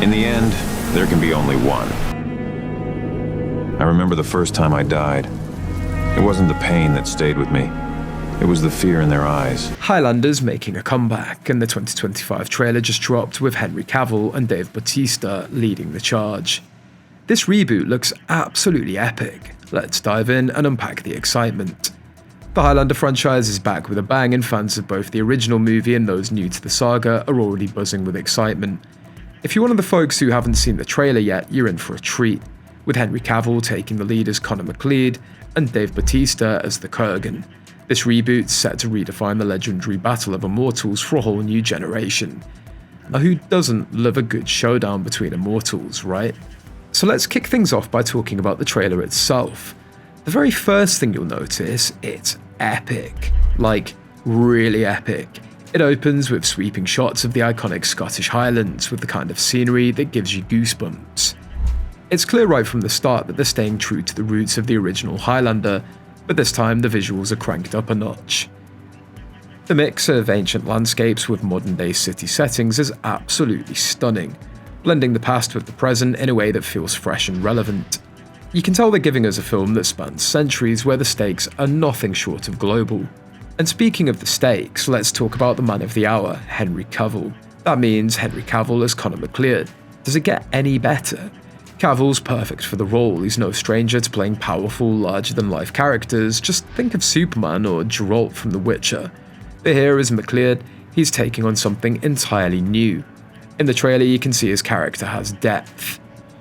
In the end, there can be only one. I remember the first time I died. It wasn't the pain that stayed with me. It was the fear in their eyes. Highlander's making a comeback, and the 2025 trailer just dropped with Henry Cavill and Bautista leading the charge. This reboot looks absolutely epic. Let's dive in and unpack the excitement. The Highlander franchise is back with a bang, and fans of both the original movie and those new to the saga are already buzzing with excitement. If you're one of the folks who haven't seen the trailer yet, you're in for a treat, with Henry Cavill taking the lead as Connor McLeod and Bautista as the Kurgan. This reboot's set to redefine the legendary Battle of Immortals for a whole new generation. Now, who doesn't love a good showdown between immortals, right? So let's kick things off by talking about the trailer itself. The very first thing you'll notice, it's epic. Like, really epic. It opens with sweeping shots of the iconic Scottish Highlands with the kind of scenery that gives you goosebumps. It's clear right from the start that they're staying true to the roots of the original Highlander, but this time the visuals are cranked up a notch. The mix of ancient landscapes with modern-day city settings is absolutely stunning, blending the past with the present in a way that feels fresh and relevant. You can tell they're giving us a film that spans centuries where the stakes are nothing short of global. And speaking of the stakes, let's talk about the man of the hour, Henry Cavill. That means Henry Cavill as Connor McLeod. Does it get any better? Cavill's perfect for the role. He's no stranger to playing powerful, larger-than-life characters. Just think of Superman or Geralt from The Witcher. But here as McLeod, he's taking on something entirely new. In the trailer, you can see his character has depth.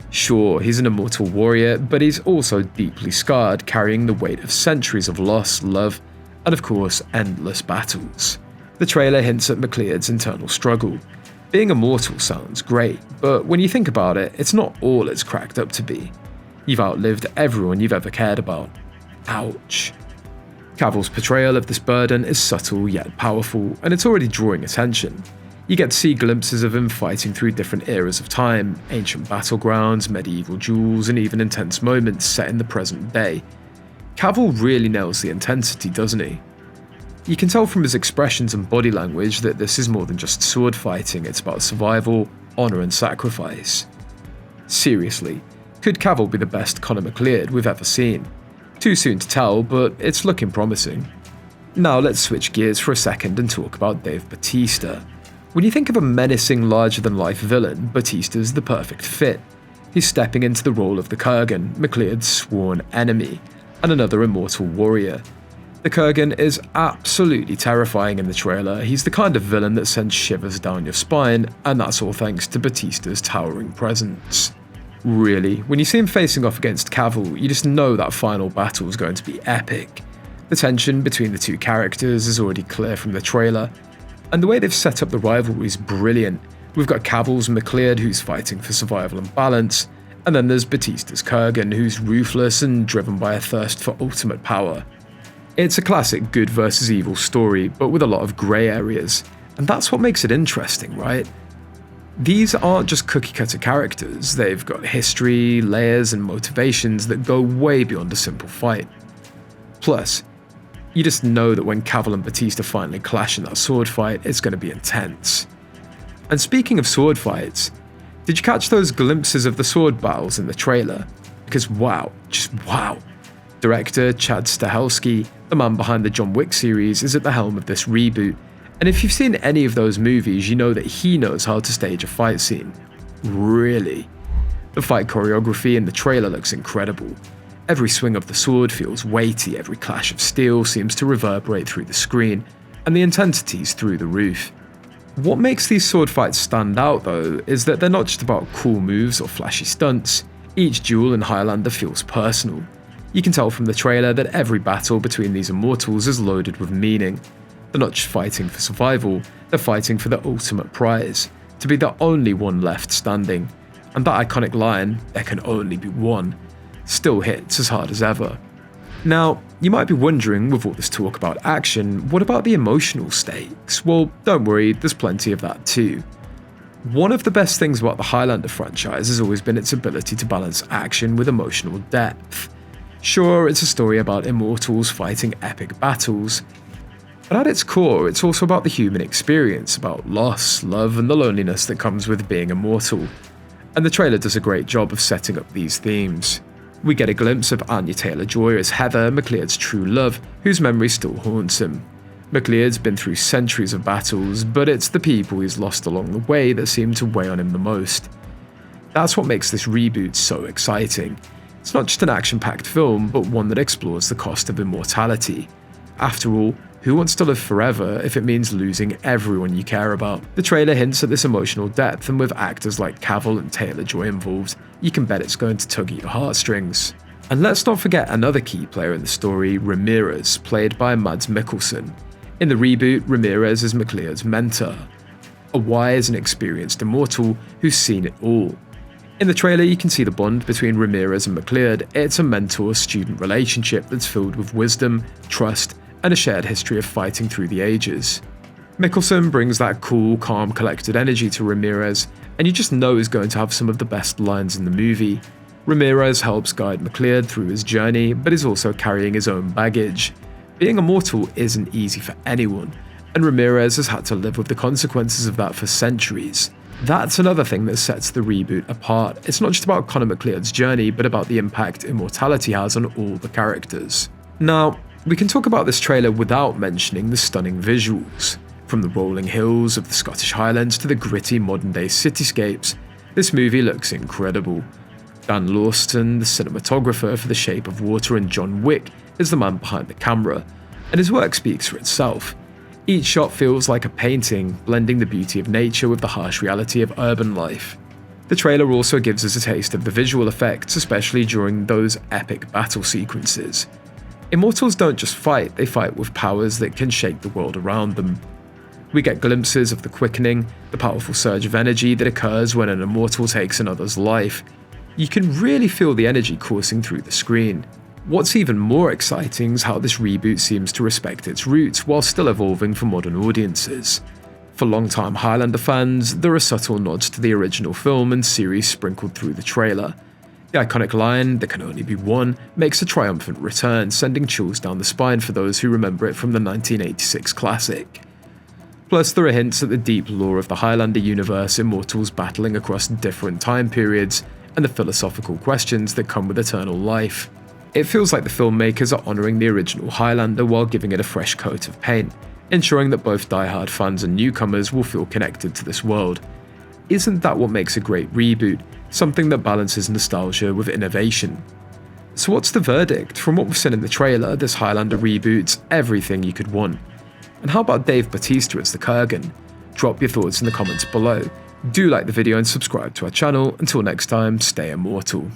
Sure, he's an immortal warrior, but he's also deeply scarred, carrying the weight of centuries of loss, love, and of course, endless battles. The trailer hints at McLeod's internal struggle. Being immortal sounds great, but when you think about it, it's not all it's cracked up to be. You've outlived everyone you've ever cared about. Ouch. Cavill's portrayal of this burden is subtle yet powerful, and it's already drawing attention. You get to see glimpses of him fighting through different eras of time, ancient battlegrounds, medieval duels, and even intense moments set in the present day. Cavill really nails the intensity, doesn't he? You can tell from his expressions and body language that this is more than just sword fighting, it's about survival, honour and sacrifice. Seriously, could Cavill be the best Connor McLeod we've ever seen? Too soon to tell, but it's looking promising. Now let's switch gears for a second and talk about Bautista. When you think of a menacing, larger-than-life villain, Bautista's the perfect fit. He's stepping into the role of the Kurgan, McLeod's sworn enemy, and another immortal warrior. The Kurgan is absolutely terrifying in the trailer. He's the kind of villain that sends shivers down your spine, and that's all thanks to Bautista's towering presence. Really, when you see him facing off against Cavill, you just know that final battle is going to be epic. The tension between the two characters is already clear from the trailer, and the way they've set up the rivalry is brilliant. We've got Cavill's McLeod, who's fighting for survival and balance, and then there's Bautista's Kurgan, who's ruthless and driven by a thirst for ultimate power. It's a classic good versus evil story, but with a lot of grey areas, and that's what makes it interesting, right? These aren't just cookie-cutter characters, they've got history, layers, and motivations that go way beyond a simple fight. Plus, you just know that when Cavill and Bautista finally clash in that sword fight, it's going to be intense. And speaking of sword fights, did you catch those glimpses of the sword battles in the trailer? Because wow, just wow. Director Chad Stahelski, the man behind the John Wick series, is at the helm of this reboot, and if you've seen any of those movies, you know that he knows how to stage a fight scene. Really. The fight choreography in the trailer looks incredible. Every swing of the sword feels weighty, every clash of steel seems to reverberate through the screen, and the intensity's through the roof. What makes these sword fights stand out though, is that they're not just about cool moves or flashy stunts. Each duel in Highlander feels personal. You can tell from the trailer that every battle between these immortals is loaded with meaning. They're not just fighting for survival, they're fighting for the ultimate prize, to be the only one left standing. And that iconic line, "there can only be one," still hits as hard as ever. Now, you might be wondering, with all this talk about action, what about the emotional stakes? Well, don't worry, there's plenty of that too. One of the best things about the Highlander franchise has always been its ability to balance action with emotional depth. Sure, it's a story about immortals fighting epic battles, but at its core, it's also about the human experience, about loss, love, and the loneliness that comes with being immortal. and the trailer does a great job of setting up these themes. We get a glimpse of Anya Taylor-Joy as Heather, McLeod's true love, whose memory still haunts him. McLeod's been through centuries of battles, but it's the people he's lost along the way that seem to weigh on him the most. That's what makes this reboot so exciting. It's not just an action-packed film, but one that explores the cost of immortality. After all, who wants to live forever if it means losing everyone you care about? The trailer hints at this emotional depth, and with actors like Cavill and Taylor-Joy involved, you can bet it's going to tug at your heartstrings. And let's not forget another key player in the story, Ramirez, played by Mads Mikkelsen. In the reboot, Ramirez is McLeod's mentor, a wise and experienced immortal who's seen it all. In the trailer, you can see the bond between Ramirez and McLeod. It's a mentor-student relationship that's filled with wisdom, trust, and a shared history of fighting through the ages. Mikkelsen brings that cool, calm, collected energy to Ramirez, and you just know he's going to have some of the best lines in the movie. Ramirez helps guide McLeod through his journey, but is also carrying his own baggage. Being immortal isn't easy for anyone, and Ramirez has had to live with the consequences of that for centuries. That's another thing that sets the reboot apart. It's not just about Connor McLeod's journey, but about the impact immortality has on all the characters. Now, we can talk about this trailer without mentioning the stunning visuals. From the rolling hills of the Scottish Highlands to the gritty modern-day cityscapes, this movie looks incredible. Dan Lawston, the cinematographer for The Shape of Water and John Wick, is the man behind the camera, and his work speaks for itself. Each shot feels like a painting, blending the beauty of nature with the harsh reality of urban life. The trailer also gives us a taste of the visual effects, especially during those epic battle sequences. Immortals don't just fight, they fight with powers that can shake the world around them. We get glimpses of the quickening, the powerful surge of energy that occurs when an immortal takes another's life. You can really feel the energy coursing through the screen. What's even more exciting is how this reboot seems to respect its roots while still evolving for modern audiences. For long-time Highlander fans, there are subtle nods to the original film and series sprinkled through the trailer. The iconic line, "There can only be one," makes a triumphant return, sending chills down the spine for those who remember it from the 1986 classic. Plus, there are hints at the deep lore of the Highlander universe, immortals battling across different time periods, and the philosophical questions that come with eternal life. It feels like the filmmakers are honouring the original Highlander while giving it a fresh coat of paint, ensuring that both die-hard fans and newcomers will feel connected to this world. Isn't that what makes a great reboot? Something that balances nostalgia with innovation. So what's the verdict? From what we've seen in the trailer, this Highlander reboot's everything you could want. And how about Dave Bautista as the Kurgan? Drop your thoughts in the comments below. Do like the video and subscribe to our channel. Until next time, stay immortal.